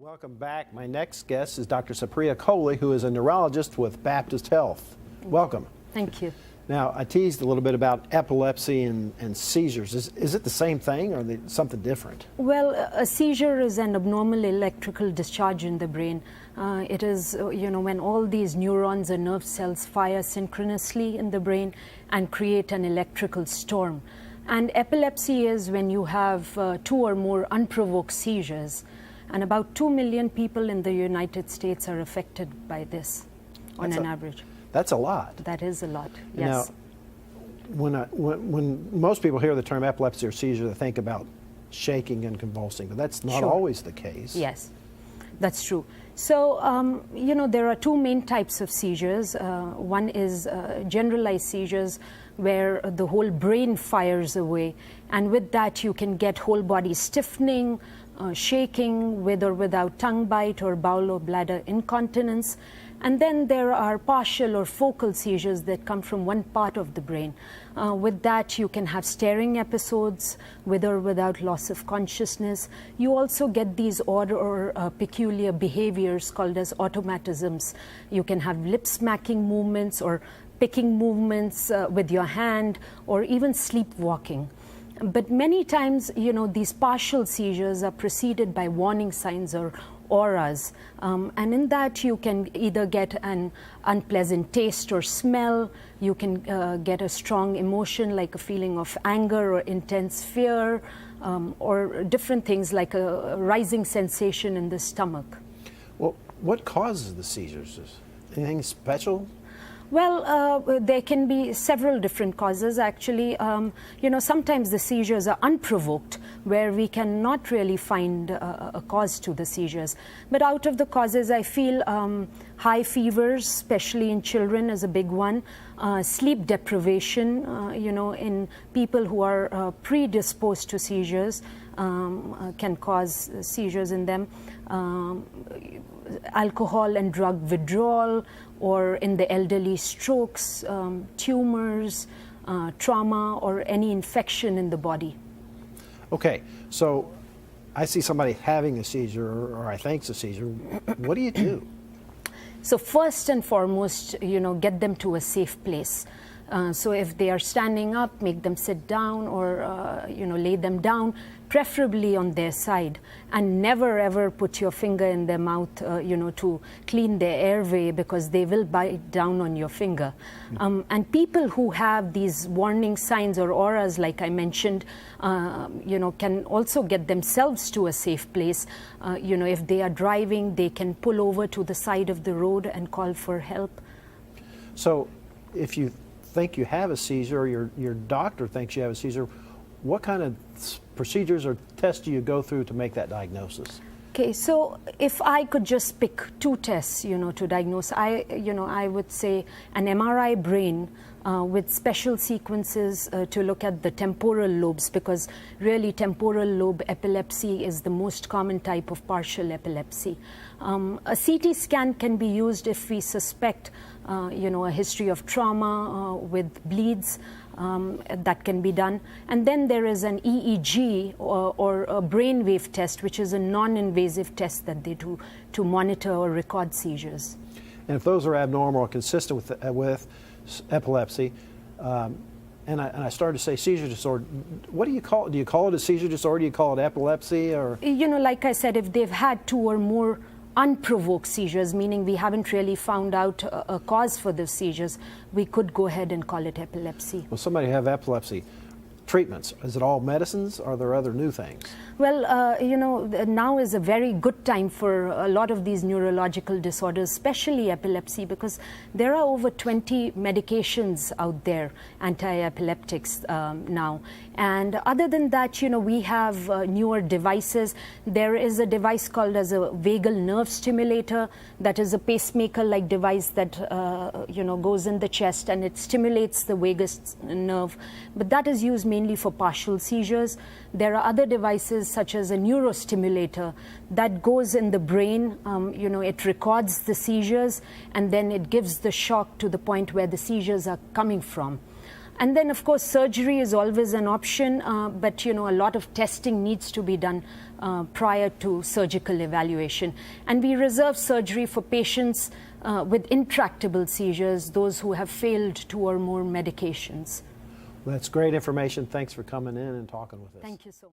Welcome back. My next guest is Dr. Supriya Kohli, who is a neurologist with Baptist Health. Welcome. Thank you. Now, I teased a little bit about epilepsy and seizures. Is it the same thing or are they something different? Well, a seizure is an abnormal electrical discharge in the brain. It is, when all these neurons or nerve cells fire synchronously in the brain and create an electrical storm. And epilepsy is when you have 2 or more unprovoked seizures. And about 2 million people in the United States are affected by this on an average. That's a lot. That is a lot, yes. Now, when most people hear the term epilepsy or seizure, they think about shaking and convulsing, but that's not always the case. Yes, that's true. So, there are 2 main types of seizures. One is generalized seizures, where the whole brain fires away, and with that you can get whole body stiffening, shaking, with or without tongue bite or bowel or bladder incontinence. And then there are partial or focal seizures that come from one part of the brain. With that you can have staring episodes, with or without loss of consciousness. You also get these odd or peculiar behaviors called as automatisms. You can have lip smacking movements or picking movements with your hand, or even sleepwalking. But many times, these partial seizures are preceded by warning signs or auras. And in that you can either get an unpleasant taste or smell, you can get a strong emotion like a feeling of anger or intense fear, or different things like a rising sensation in the stomach. Well, what causes the seizures? Anything special? Well, there can be several different causes actually. Sometimes the seizures are unprovoked, where we cannot really find a cause to the seizures. But out of the causes, I feel high fevers, especially in children, is a big one. Sleep deprivation, in people who are predisposed to seizures can cause seizures in them. Alcohol and drug withdrawal, or in the elderly, strokes, tumors, trauma, or any infection in the body. Okay, so I see somebody having a seizure, or I think it's a seizure. What do you do? So first and foremost, get them to a safe place. So if they are standing up, make them sit down, or lay them down, preferably on their side, and never ever put your finger in their mouth, to clean their airway, because they will bite down on your finger. And people who have these warning signs or auras, like I mentioned, can also get themselves to a safe place. If they are driving, they can pull over to the side of the road and call for help. So if you think you have a seizure, or your doctor thinks you have a seizure, what kind of procedures or tests do you go through to make that diagnosis? Okay, so if I could just pick 2 tests, to diagnose, I would say an MRI brain with special sequences to look at the temporal lobes, because really temporal lobe epilepsy is the most common type of partial epilepsy. A CT scan can be used if we suspect, a history of trauma with bleeds. That can be done. And then there is an EEG or a brainwave test, which is a non-invasive test that they do to monitor or record seizures. And if those are abnormal or consistent with epilepsy, and I started to say seizure disorder, what do you call it? Do you call it a seizure disorder? Do you call it epilepsy? Or like I said, if they've had 2 or more unprovoked seizures, meaning we haven't really found out a cause for the seizures, we could go ahead and call it epilepsy. Well, somebody have epilepsy, treatments, is it all medicines, or are there other new things? Well, now is a very good time for a lot of these neurological disorders, especially epilepsy, because there are over 20 medications out there, anti-epileptics now. And other than that, we have newer devices. There is a device called as a vagal nerve stimulator, that is a pacemaker-like device that goes in the chest, and it stimulates the vagus nerve. But that is used mainly for partial seizures. There are other devices such as a neurostimulator that goes in the brain. It records the seizures, and then it gives the shock to the point where the seizures are coming from. And then, of course, surgery is always an option, but a lot of testing needs to be done prior to surgical evaluation. And we reserve surgery for patients with intractable seizures, those who have failed 2 or more medications. Well, that's great information. Thanks for coming in and talking with us. Thank you so much.